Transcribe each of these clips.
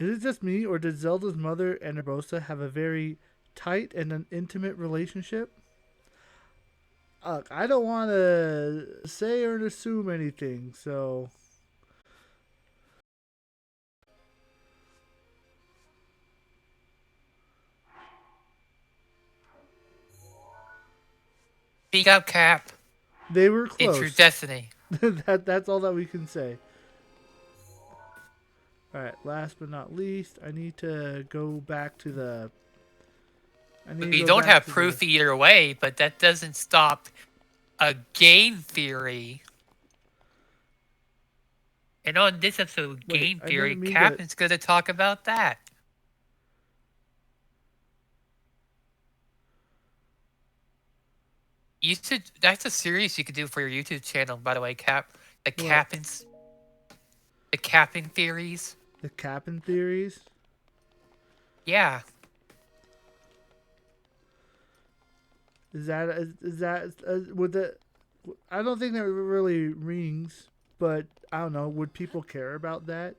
Is it just me, or did Zelda's mother and Urbosa have a very tight and an intimate relationship? I don't want to say or assume anything, so Speak up, Cap. they were It's your close. destiny. That's all that we can say. All right. Last but not least, I need to go back to the. I need to We go don't back have to the. proof either way, but that doesn't stop a game theory. And on this episode of Wait, Game I Theory, didn't mean to. Captain's going to talk about that. You should. That's a series you could do for your YouTube channel, by the way, Cap. The What? Captain's. The Captain theories. The Captain theories? Yeah. Is that would the? I don't think that really rings, but I don't know. Would people care about that?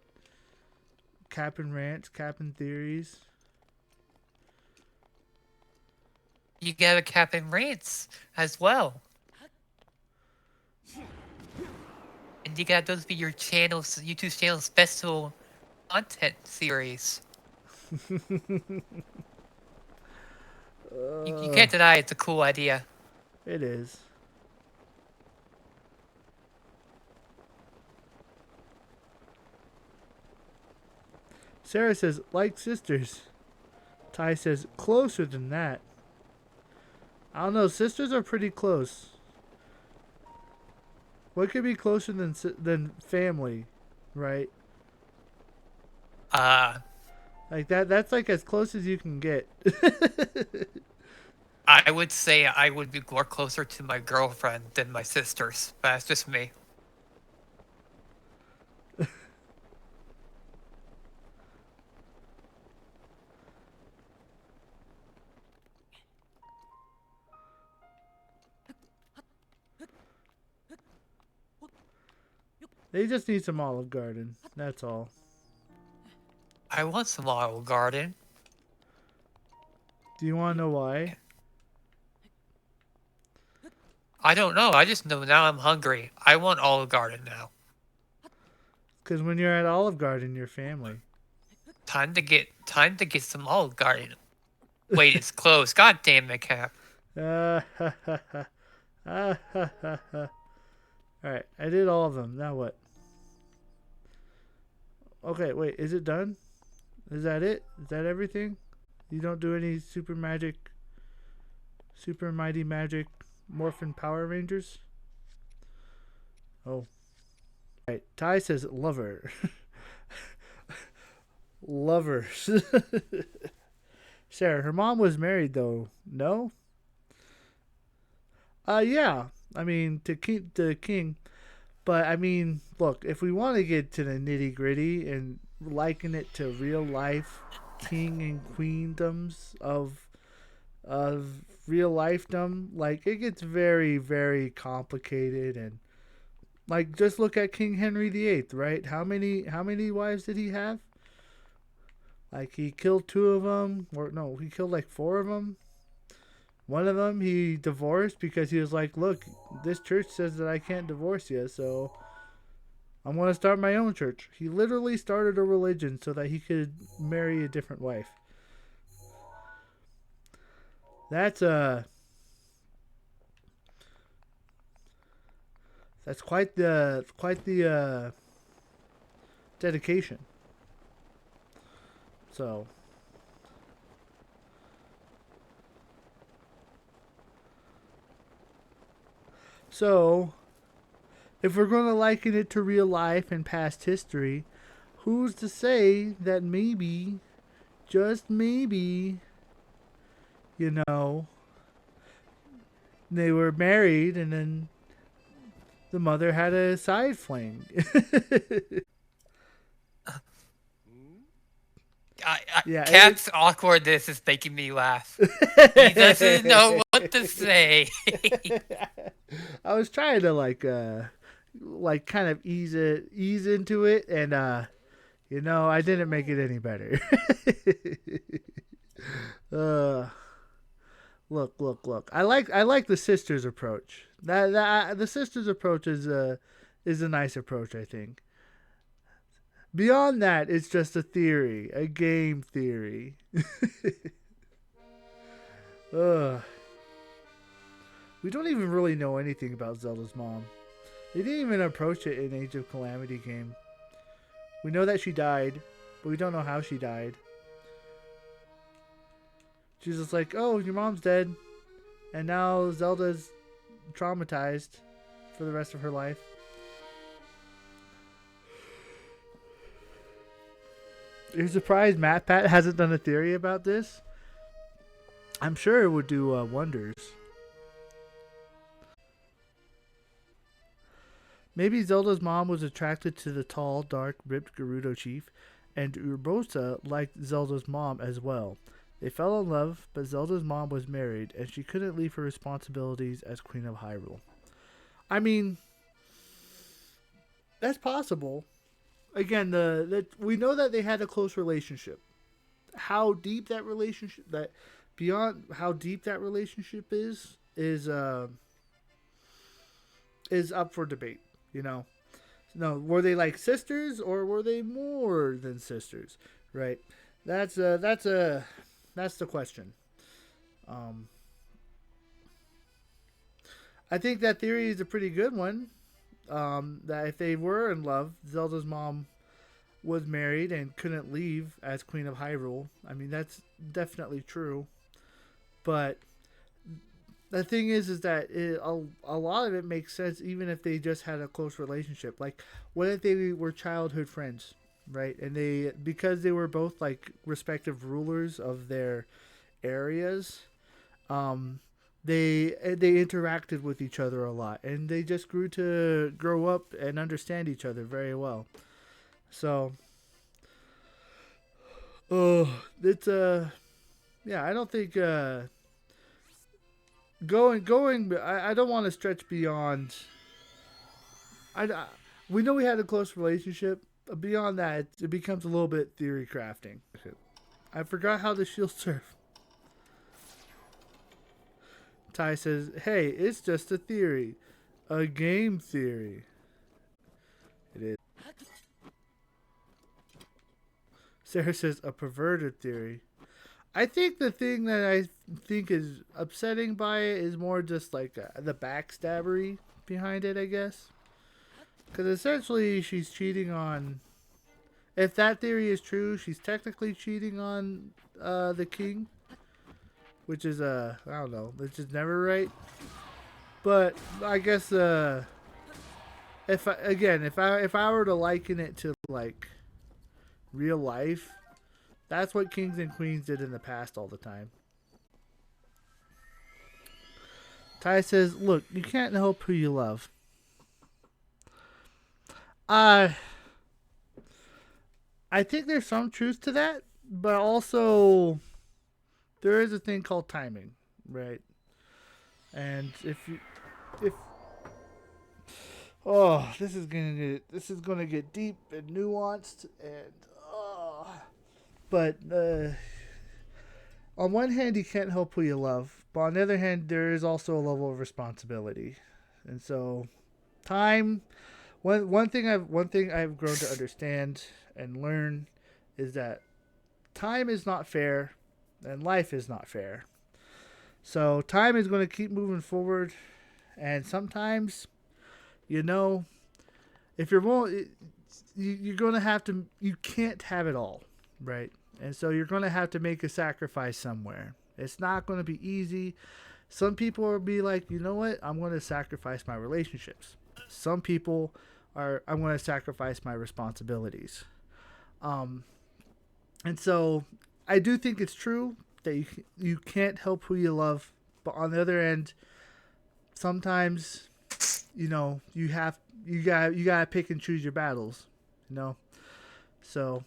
Captain rants, Captain theories. You get a Captain Rants as well. And you got those be your channel's YouTube channel special content series. You uh, can't deny it's a cool idea. it is. Sarah says like sisters. Ty says closer than that. I don't know. Sisters are pretty close. What could be closer than family, right? Uh, Like that. That's like as close as you can get. I would say I would be more closer to my girlfriend than my sisters. But that's just me. They just need some Olive Garden. That's all. I want some Olive Garden. Do you want to know why? I don't know. I just know now I'm hungry. I want Olive Garden now. Because when you're at Olive Garden, you're family. Time to get some Olive Garden. Wait, it's closed. God damn it, Cap. Ha ha ha. Ah, ha, ha, ha. All right, I did all of them. Now what? Okay, wait. Is it done? Is that it? Is that everything? You don't do any super magic, super mighty magic, morphin Power Rangers? Oh, right. Ty says lover, lovers. Sarah, her mom was married though. No. Yeah. I mean, to keep the king. But I mean, look, if we want to get to the nitty gritty and liken it to real life king and queendoms of real lifedom, like it gets very, very complicated. And like just look at King Henry VIII, right? How many wives did he have? Like he killed two of them, or no, he killed like four of them. One of them he divorced because he was like, look, this church says that I can't divorce you, so I'm going to start my own church. He literally started a religion so that he could marry a different wife. That's that's quite the dedication. So, so if we're going to liken it to real life and past history, who's to say that maybe, just maybe, you know, they were married and then the mother had a side fling. Yeah, Cap's awkwardness is making me laugh. He doesn't know what to say. I was trying to like kind of ease into it, and I didn't make it any better. uh, look. I like the sisters approach. The sisters approach is a nice approach, I think. Beyond that, it's just a theory, a game theory. Ugh. We don't even really know anything about Zelda's mom. They didn't even approach it in Age of Calamity game. We know that she died, but we don't know how she died. She's just like, oh, your mom's dead, and now Zelda's traumatized for the rest of her life. You're surprised MatPat hasn't done a theory about this? I'm sure it would do wonders. Maybe Zelda's mom was attracted to the tall, dark, ripped Gerudo chief, and Urbosa liked Zelda's mom as well. They fell in love, but Zelda's mom was married, and she couldn't leave her responsibilities as Queen of Hyrule. I mean, that's possible. Again, we know that they had a close relationship. How deep that relationship, that beyond how deep that relationship is up for debate. You know, no, were they like sisters or were they more than sisters? Right. That's the question. Um, I think that theory is a pretty good one. That if they were in love, Zelda's mom was married and couldn't leave as Queen of Hyrule. I mean, that's definitely true. But the thing is that a lot of it makes sense even if they just had a close relationship. Like, what if they were childhood friends, right? And they, because they were both like respective rulers of their areas, um, they interacted with each other a lot, and they just grew to grow up and understand each other very well. So, oh, it's yeah, I don't think going. I don't want to stretch beyond. I we know we had a close relationship. Beyond that, it becomes a little bit theory crafting. I forgot how the shield surf. Ty says, "Hey, it's just a theory, a game theory." It is. Sarah says, "A perverted theory." I think the thing that I think is upsetting by it is more just like the backstabbery behind it, I guess. Because essentially, she's cheating on. If that theory is true, she's technically cheating on the king, which is I don't know, which is never right. But I guess if I, again, if I were to liken it to like real life, that's what kings and queens did in the past all the time. Ty says, "Look, you can't help who you love." Uh I think there's some truth to that, but also there is a thing called timing, right? And if oh, this is gonna get deep and nuanced, and but on one hand, you can't help who you love, but on the other hand, there is also a level of responsibility, and so time. One thing I've grown to understand and learn is that time is not fair, and life is not fair. So time is going to keep moving forward, and sometimes, you know, if you're you're going to have to. You can't have it all, right? And so you're going to have to make a sacrifice somewhere. It's not going to be easy. Some people will be like, you know what? I'm going to sacrifice my relationships. Some people are, I'm going to sacrifice my responsibilities. Um, and so I do think it's true that you can't help who you love, but on the other end, sometimes you gotta pick and choose your battles. You know, so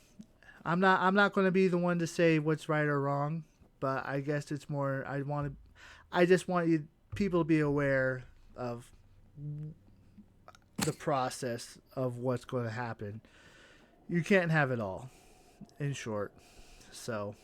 I'm not going to be the one to say what's right or wrong, but I guess it's more I just want you people to be aware of the process of what's going to happen. you can't have it all. In short, so